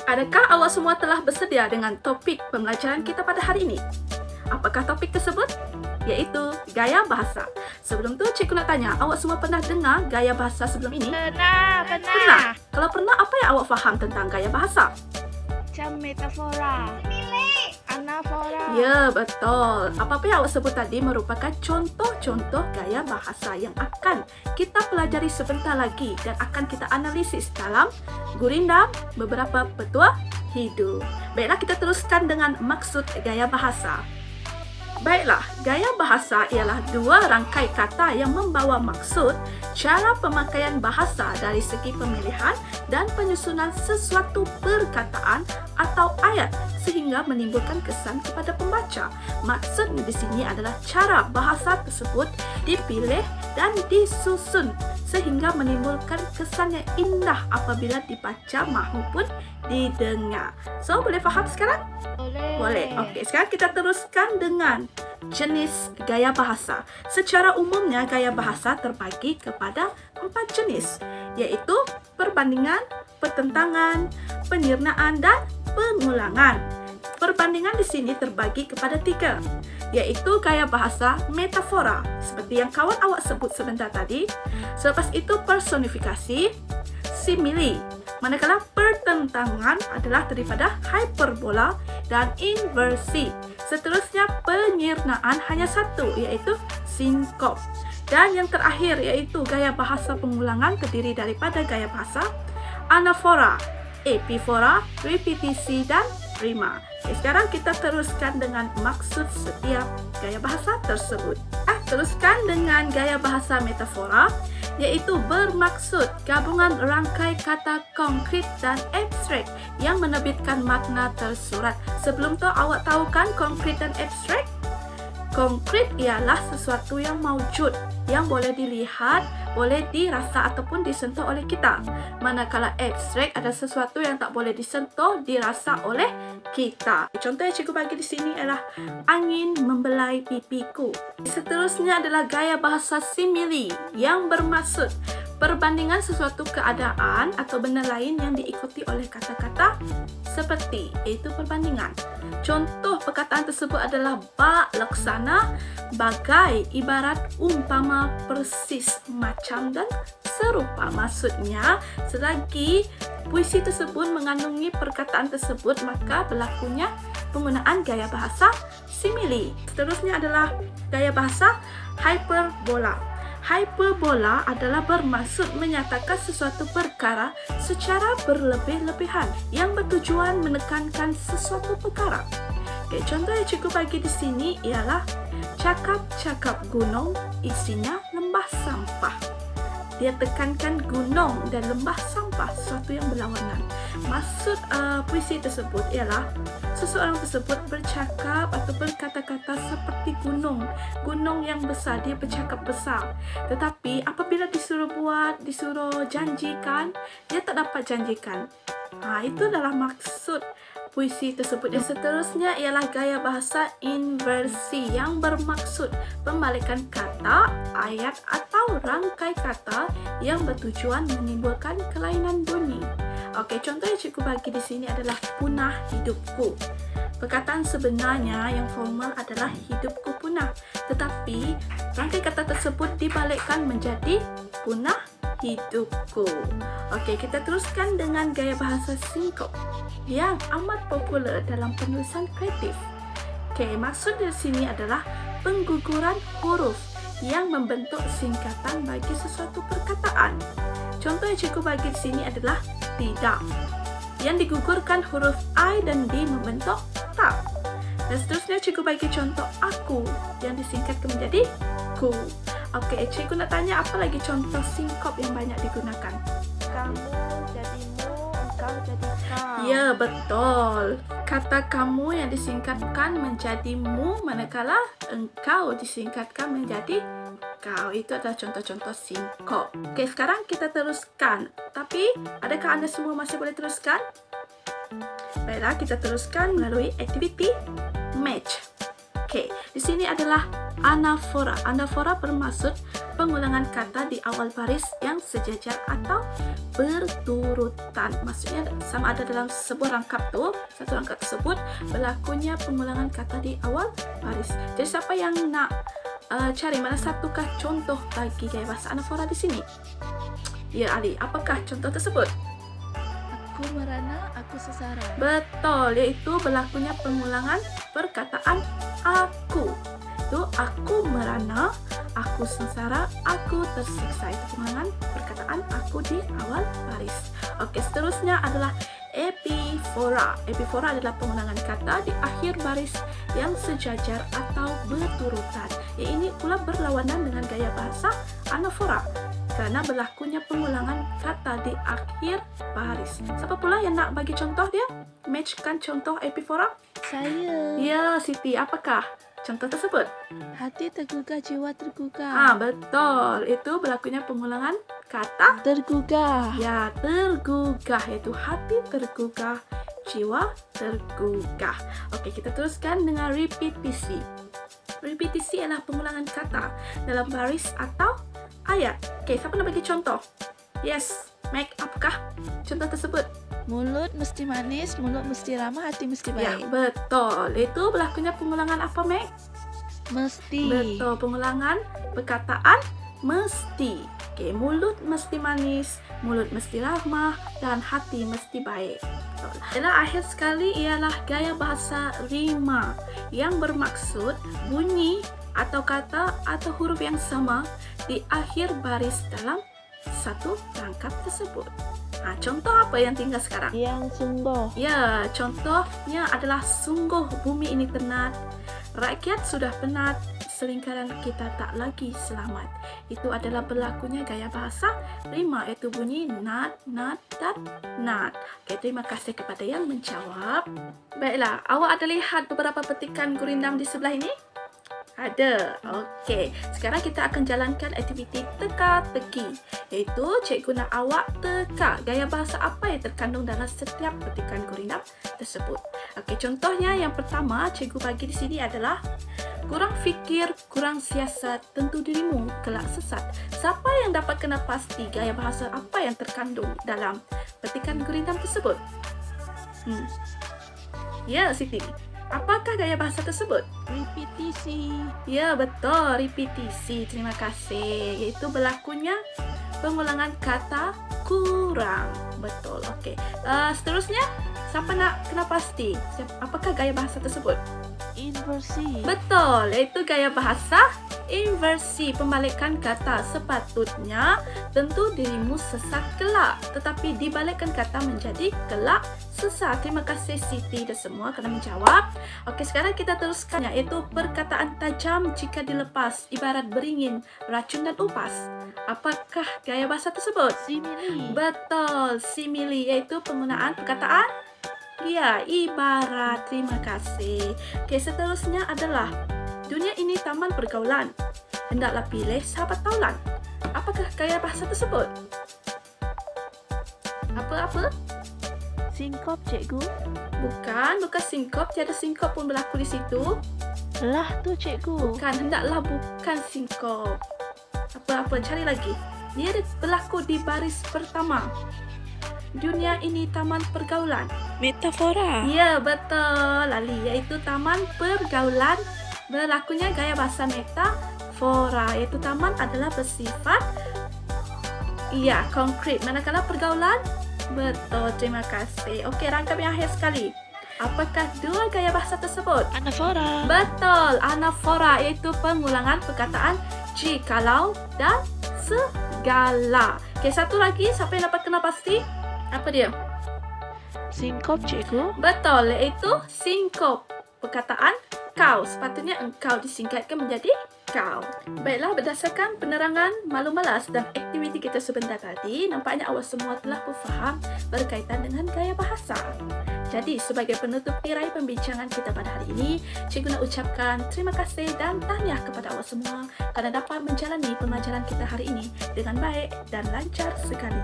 Adakah awak semua telah bersedia dengan topik pembelajaran kita pada hari ini? Apakah topik tersebut? Iaitu gaya bahasa. Sebelum tu, cikgu nak tanya, awak semua pernah dengar gaya bahasa sebelum ini? Pernah. Kalau pernah, apa yang awak faham tentang gaya bahasa? Macam metafora, anafora. Ya, betul. Apa-apa yang awak sebut tadi merupakan contoh-contoh gaya bahasa yang akan kita pelajari sebentar lagi dan akan kita analisis dalam gurindam beberapa petua hidup. Baiklah, kita teruskan dengan maksud gaya bahasa. Baiklah, gaya bahasa ialah dua rangkai kata yang membawa maksud, cara pemakaian bahasa dari segi pemilihan dan penyusunan sesuatu perkataan atau ayat sehingga menimbulkan kesan kepada pembaca. Maksudnya di sini adalah cara bahasa tersebut dipilih dan disusun sehingga menimbulkan kesan yang indah apabila dibaca maupun didengar. So, boleh faham sekarang? Boleh. Okey, sekarang kita teruskan dengan jenis gaya bahasa. Secara umumnya, gaya bahasa terbagi kepada 4 jenis, iaitu perbandingan, pertentangan, penyirnaan, dan pengulangan. Perbandingan di sini terbagi kepada 3, iaitu gaya bahasa metafora, seperti yang kawan awak sebut sebentar tadi. Selepas itu personifikasi, simile. Manakala pertentangan adalah daripada hyperbola dan inversi. Seterusnya penyirnaan hanya satu, iaitu sinkop. Dan yang terakhir iaitu gaya bahasa pengulangan terdiri daripada gaya bahasa anafora, epifora, repetisi dan rima. Okay, sekarang kita teruskan dengan maksud setiap gaya bahasa tersebut. Teruskan dengan gaya bahasa metafora, iaitu bermaksud gabungan rangkai kata konkret dan abstrak yang menerbitkan makna tersurat. Sebelum tu awak tahu kan konkret dan abstrak? Konkret ialah sesuatu yang maujud, yang boleh dilihat, boleh dirasa ataupun disentuh oleh kita. Manakala abstrak adalah sesuatu yang tak boleh disentuh, dirasa oleh kita. Contoh yang cikgu bagi di sini adalah angin membelai pipiku. Seterusnya adalah gaya bahasa simile yang bermaksud perbandingan sesuatu keadaan atau benda lain yang diikuti oleh kata-kata seperti, iaitu perbandingan. Contoh perkataan tersebut adalah bak, laksana, bagai, ibarat, umpama, persis, macam dan serupa. Maksudnya, selagi puisi tersebut mengandungi perkataan tersebut, maka berlakunya penggunaan gaya bahasa simile. Seterusnya adalah gaya bahasa hyperbola. Hyperbola adalah bermaksud menyatakan sesuatu perkara secara berlebih-lebihan yang bertujuan menekankan sesuatu perkara. Okay, contoh yang cikgu bagi di sini ialah cakap-cakap gunung, isinya lembah sampah. Dia tekankan gunung dan lembah sampah, sesuatu yang berlawanan. Maksud puisi tersebut ialah seseorang tersebut bercakap atau berkata-kata seperti gunung. Gunung yang besar, dia bercakap besar. Tetapi apabila disuruh buat, disuruh janjikan, dia tak dapat janjikan. Itu adalah maksud puisi tersebut. Yang seterusnya ialah gaya bahasa inversi yang bermaksud pembalikan kata, ayat atau rangkai kata yang bertujuan menimbulkan kelainan bunyi. Okey, contoh yang cikgu bagi di sini adalah punah hidupku. Perkataan sebenarnya yang formal adalah hidupku punah, tetapi rangkai kata tersebut dibalikkan menjadi punah hidupku. Okey, kita teruskan dengan gaya bahasa sinkop yang amat popular dalam penulisan kreatif. Okey, maksud di sini adalah pengguguran huruf yang membentuk singkatan bagi sesuatu perkataan. Contoh yang cikgu bagi di sini adalah tidak, yang digugurkan huruf I dan D membentuk tak. Dan seterusnya cikgu bagi contoh aku yang disingkatkan menjadi ku. Okey, cikgu nak tanya apa lagi contoh sinkop yang banyak digunakan? Kamu jadi mu, engkau jadi kau. Ya, betul. Kata kamu yang disingkatkan menjadi mu, manakala engkau disingkatkan menjadi kau. Itu adalah contoh-contoh sinkop. Okey, sekarang kita teruskan. Tapi, adakah anda semua masih boleh teruskan? Baiklah, kita teruskan melalui aktiviti match. Okey, di sini adalah anafora. Anafora bermaksud pengulangan kata di awal baris yang sejajar atau berturutan. Maksudnya sama ada dalam sebuah rangkap tu, satu rangkap tersebut berlakunya pengulangan kata di awal baris. Jadi siapa yang nak cari mana satukah contoh bagi gaya bahasa anafora di sini? Ya Ali, apakah contoh tersebut? Aku merana, aku sesara. Betul, yaitu berlakunya pengulangan perkataan aku. Itu aku merana, aku sengsara, aku tersiksa. Itu pengulangan perkataan aku di awal baris. Oke, seterusnya adalah epifora. Epifora adalah pengulangan kata di akhir baris yang sejajar atau berturutan. Ini pula berlawanan dengan gaya bahasa anafora karena berlakunya pengulangan kata di akhir baris. Siapa pula yang nak bagi contoh dia? Matchkan contoh epifora. Saya. Ya, Siti, apakah contoh tersebut? Hati tergugah, jiwa tergugah. Betul. Itu berlakunya pengulangan kata Tergugah. ya, tergugah, yaitu hati tergugah, jiwa tergugah. Oke, kita teruskan dengan repetisi. Repetisi adalah pengulangan kata dalam baris atau ayat. Oke, siapa nak bagi contoh? Yes, Meg, apakah contoh tersebut? Mulut mesti manis, mulut mesti ramah, hati mesti Ya, baik. betul. Itu berlakunya pengulangan apa, Meg? Mesti. Betul, pengulangan perkataan mesti. Oke, mulut mesti manis, mulut mesti ramah, dan hati mesti baik. Dan akhir sekali ialah gaya bahasa rima yang bermaksud bunyi atau kata atau huruf yang sama di akhir baris dalam satu rangkap tersebut. Contoh apa yang tinggal sekarang? Yang sungguh. Ya, contohnya adalah sungguh bumi ini tenat, rakyat sudah penat, selingkaran kita tak lagi selamat. Itu adalah berlakunya gaya bahasa rima, iaitu bunyi nat, nat, dan nat. Oke, terima kasih kepada yang menjawab. Baiklah, awak ada lihat beberapa petikan gurindam di sebelah ini? Ada. Okey, sekarang kita akan jalankan aktiviti teka-teki, iaitu cikgu nak awak teka gaya bahasa apa yang terkandung dalam setiap petikan gurindam tersebut. Okey, contohnya yang pertama cikgu bagi di sini adalah kurang fikir, kurang siasat, tentu dirimu kelak sesat. Siapa yang dapat kena pasti gaya bahasa apa yang terkandung dalam petikan gurindam tersebut? Ya, Siti. Apakah gaya bahasa tersebut? Repetisi. Ya, betul. Repetisi. Terima kasih. Iaitu berlakunya pengulangan kata kurang. Betul. Okey. Seterusnya, siapa nak kena pasti? Apakah gaya bahasa tersebut? Inversi. Betul. Iaitu gaya bahasa inversi. Pembalikan kata sepatutnya tentu dirimu sesat kelak, tetapi dibalikkan kata menjadi kelak sesat. Terima kasih Siti dan semua kerana menjawab. Okey, sekarang kita teruskan, iaitu perkataan tajam jika dilepas, ibarat beringin, racun dan upas. Apakah gaya bahasa tersebut? Simili. Betul, simili, iaitu penggunaan perkataan ya, ibarat. Terima kasih. Okey, seterusnya adalah dunia ini taman pergaulan, hendaklah pilih sahabat taulan. Apakah gaya bahasa tersebut? Apa-apa? Singkop, cikgu. Bukan singkop. Tiada singkop pun berlaku di situ. Lah tu, cikgu. Bukan, hendaklah bukan singkop. Apa-apa, cari lagi. Dia berlaku di baris pertama. Dunia ini taman pergaulan. Metafora. Ya, betul, Lali. Iaitu taman pergaulan. Berlakunya gaya bahasa metafora, iaitu taman adalah bersifat konkret, manakala pergaulan. Betul, terima kasih. Okey, rangkap yang akhir sekali. Apakah dua gaya bahasa tersebut? Anafora. Betul, anafora, iaitu pengulangan perkataan jikalau dan segala. Okey, satu lagi, siapa yang dapat kena pasti? Apa dia? Singkop, cikgu. Betul, iaitu singkop. Perkataan kau, sepatutnya engkau disingkatkan menjadi kau. Baiklah, berdasarkan penerangan malu malas dan aktiviti kita sebentar tadi, nampaknya awak semua telah berfaham berkaitan dengan gaya bahasa. Jadi, sebagai penutup tirai pembincangan kita pada hari ini, cikgu nak ucapkan terima kasih dan tahniah kepada awak semua kerana dapat menjalani pembelajaran kita hari ini dengan baik dan lancar sekali.